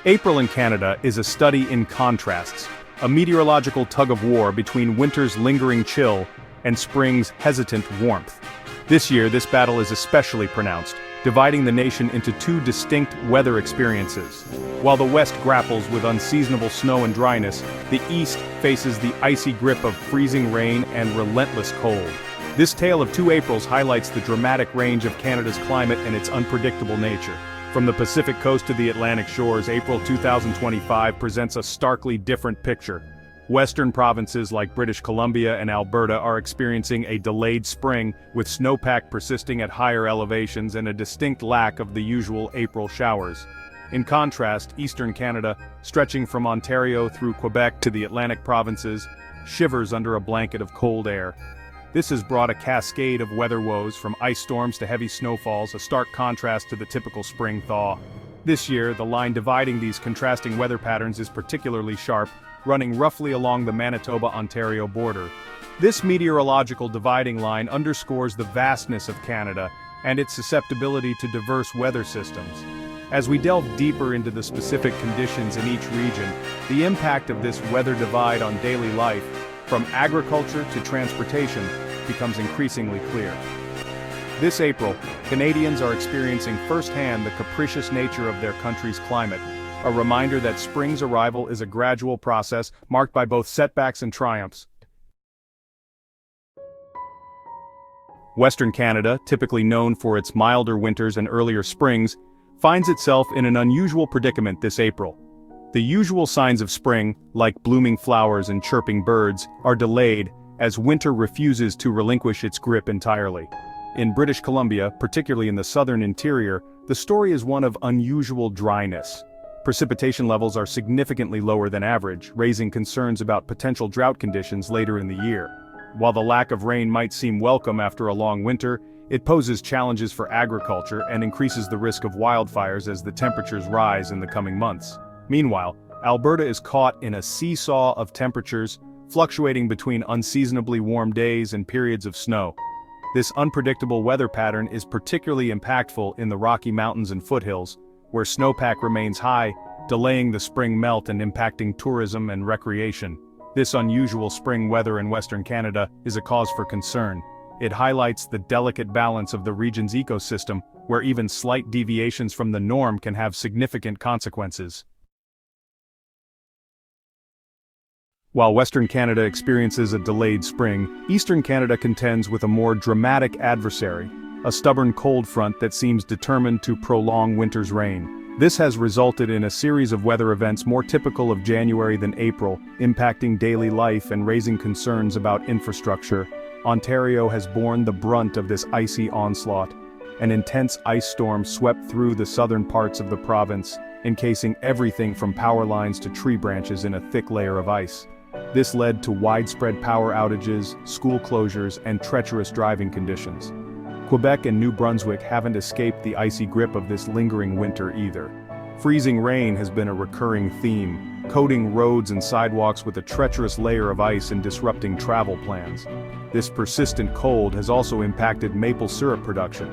April in Canada is a study in contrasts, a meteorological tug-of-war between winter's lingering chill and spring's hesitant warmth. This year, this battle is especially pronounced, dividing the nation into two distinct weather experiences. While the West grapples with unseasonable snow and dryness, the East faces the icy grip of freezing rain and relentless cold. This tale of two Aprils highlights the dramatic range of Canada's climate and its unpredictable nature. From the Pacific coast to the Atlantic shores, April 2025 presents a starkly different picture. Western provinces like British Columbia and Alberta are experiencing a delayed spring, with snowpack persisting at higher elevations and a distinct lack of the usual April showers. In contrast, eastern Canada, stretching from Ontario through Quebec to the Atlantic provinces, shivers under a blanket of cold air. This has brought a cascade of weather woes, from ice storms to heavy snowfalls, a stark contrast to the typical spring thaw. This year, the line dividing these contrasting weather patterns is particularly sharp, running roughly along the Manitoba-Ontario border. This meteorological dividing line underscores the vastness of Canada and its susceptibility to diverse weather systems. As we delve deeper into the specific conditions in each region, the impact of this weather divide on daily life, from agriculture to transportation, becomes increasingly clear. This April, Canadians are experiencing firsthand the capricious nature of their country's climate, a reminder that spring's arrival is a gradual process marked by both setbacks and triumphs. Western Canada, typically known for its milder winters and earlier springs, finds itself in an unusual predicament this April. The usual signs of spring, like blooming flowers and chirping birds, are delayed as winter refuses to relinquish its grip entirely. In British Columbia, particularly in the southern interior, the story is one of unusual dryness. Precipitation levels are significantly lower than average, raising concerns about potential drought conditions later in the year. While the lack of rain might seem welcome after a long winter, it poses challenges for agriculture and increases the risk of wildfires as the temperatures rise in the coming months. Meanwhile, Alberta is caught in a seesaw of temperatures, fluctuating between unseasonably warm days and periods of snow. This unpredictable weather pattern is particularly impactful in the Rocky Mountains and foothills, where snowpack remains high, delaying the spring melt and impacting tourism and recreation. This unusual spring weather in Western Canada is a cause for concern. It highlights the delicate balance of the region's ecosystem, where even slight deviations from the norm can have significant consequences. While Western Canada experiences a delayed spring, Eastern Canada contends with a more dramatic adversary, a stubborn cold front that seems determined to prolong winter's reign. This has resulted in a series of weather events more typical of January than April, impacting daily life and raising concerns about infrastructure. Ontario has borne the brunt of this icy onslaught. An intense ice storm swept through the southern parts of the province, encasing everything from power lines to tree branches in a thick layer of ice. This led to widespread power outages, school closures, and treacherous driving conditions. Quebec and New Brunswick haven't escaped the icy grip of this lingering winter either. Freezing rain has been a recurring theme, coating roads and sidewalks with a treacherous layer of ice and disrupting travel plans. This persistent cold has also impacted maple syrup production,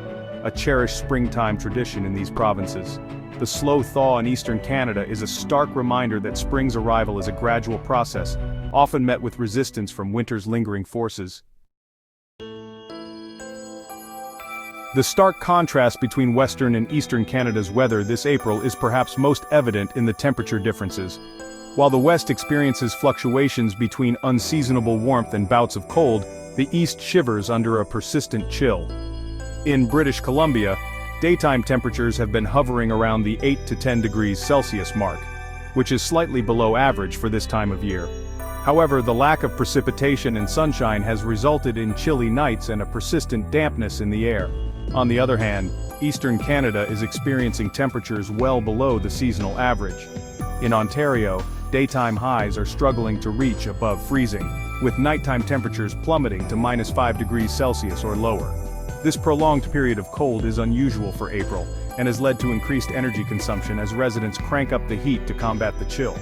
a cherished springtime tradition in these provinces. The slow thaw in eastern Canada is a stark reminder that spring's arrival is a gradual process, often met with resistance from winter's lingering forces. The stark contrast between Western and Eastern Canada's weather this April is perhaps most evident in the temperature differences. While the West experiences fluctuations between unseasonable warmth and bouts of cold, the East shivers under a persistent chill. In British Columbia, daytime temperatures have been hovering around the 8 to 10 degrees Celsius mark, which is slightly below average for this time of year. However, the lack of precipitation and sunshine has resulted in chilly nights and a persistent dampness in the air. On the other hand, eastern Canada is experiencing temperatures well below the seasonal average. In Ontario, daytime highs are struggling to reach above freezing, with nighttime temperatures plummeting to -5 degrees Celsius or lower. This prolonged period of cold is unusual for April, and has led to increased energy consumption as residents crank up the heat to combat the chill.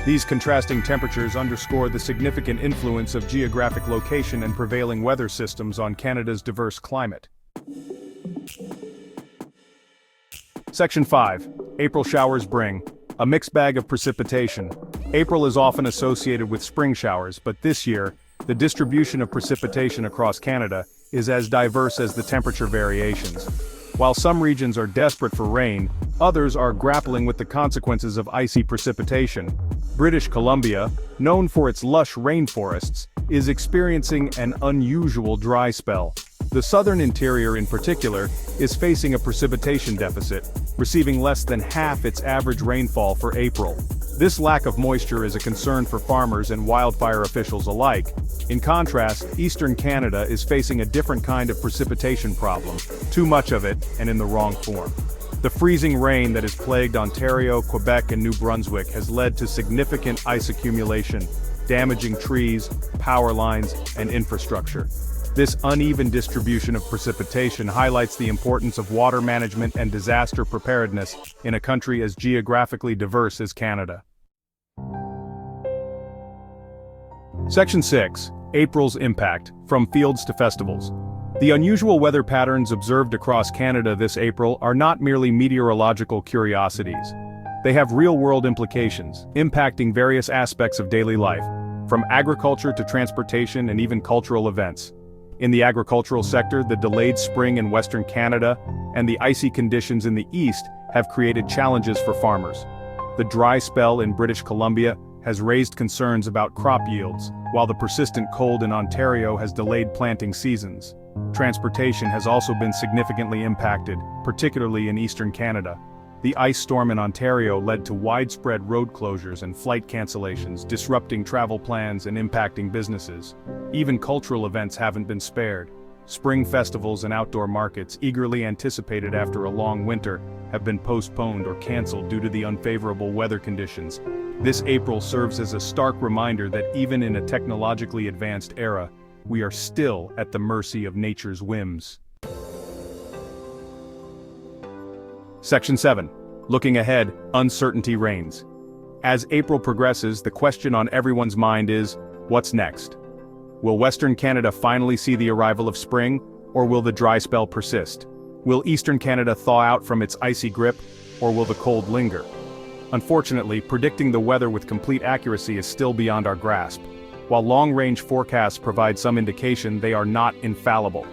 These contrasting temperatures underscore the significant influence of geographic location and prevailing weather systems on Canada's diverse climate. Section 5. April showers bring A mixed bag of precipitation. April is often associated with spring showers, but this year, the distribution of precipitation across Canada is as diverse as the temperature variations. While some regions are desperate for rain, others are grappling with the consequences of icy precipitation. British Columbia, known for its lush rainforests, is experiencing an unusual dry spell. The southern interior in particular is facing a precipitation deficit, receiving less than half its average rainfall for April. This lack of moisture is a concern for farmers and wildfire officials alike. In contrast, eastern Canada is facing a different kind of precipitation problem, too much of it and in the wrong form. The freezing rain that has plagued Ontario, Quebec and New Brunswick has led to significant ice accumulation, damaging trees, power lines, and infrastructure. This uneven distribution of precipitation highlights the importance of water management and disaster preparedness in a country as geographically diverse as Canada. Section 6. April's impact, from fields to festivals. The unusual weather patterns observed across Canada this April are not merely meteorological curiosities. They have real-world implications, impacting various aspects of daily life, from agriculture to transportation and even cultural events. In the agricultural sector, the delayed spring in Western Canada and the icy conditions in the east have created challenges for farmers. The dry spell in British Columbia has raised concerns about crop yields, while the persistent cold in Ontario has delayed planting seasons. Transportation has also been significantly impacted, particularly in eastern Canada. The ice storm in Ontario led to widespread road closures and flight cancellations, disrupting travel plans and impacting businesses. Even cultural events haven't been spared. Spring festivals and outdoor markets, eagerly anticipated after a long winter, have been postponed or canceled due to the unfavorable weather conditions. This April serves as a stark reminder that even in a technologically advanced era, we are still at the mercy of nature's whims. Section 7. Looking ahead, uncertainty reigns. As April progresses, the question on everyone's mind is, what's next? Will Western Canada finally see the arrival of spring, or will the dry spell persist? Will Eastern Canada thaw out from its icy grip, or will the cold linger? Unfortunately, predicting the weather with complete accuracy is still beyond our grasp. While long-range forecasts provide some indication, they are not infallible.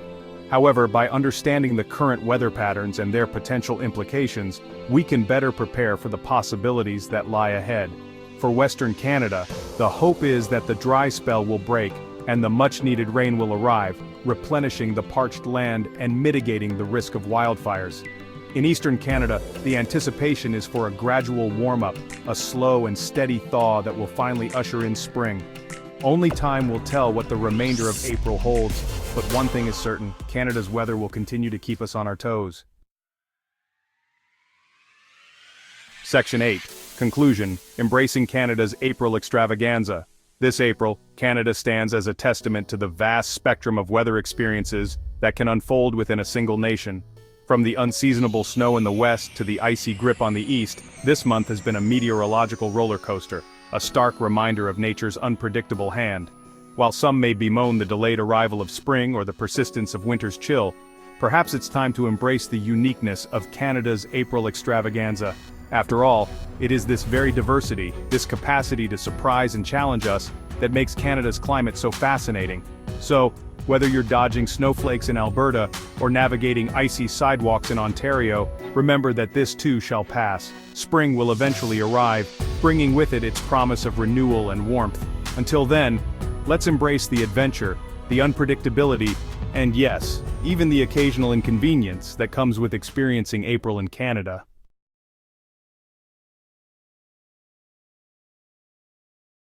However, by understanding the current weather patterns and their potential implications, we can better prepare for the possibilities that lie ahead. For Western Canada, the hope is that the dry spell will break and the much-needed rain will arrive, replenishing the parched land and mitigating the risk of wildfires. In Eastern Canada, the anticipation is for a gradual warm-up, a slow and steady thaw that will finally usher in spring. Only time will tell what the remainder of April holds, but one thing is certain, Canada's weather will continue to keep us on our toes. Section 8. Conclusion. Embracing Canada's April extravaganza. This April, Canada stands as a testament to the vast spectrum of weather experiences that can unfold within a single nation. From the unseasonable snow in the west to the icy grip on the east, this month has been a meteorological roller coaster, a stark reminder of nature's unpredictable hand. While some may bemoan the delayed arrival of spring or the persistence of winter's chill, perhaps it's time to embrace the uniqueness of Canada's April extravaganza. After all, it is this very diversity, this capacity to surprise and challenge us, that makes Canada's climate so fascinating. So, whether you're dodging snowflakes in Alberta or navigating icy sidewalks in Ontario, remember that this too shall pass. Spring will eventually arrive, bringing with it its promise of renewal and warmth. Until then, let's embrace the adventure, the unpredictability, and yes, even the occasional inconvenience that comes with experiencing April in Canada.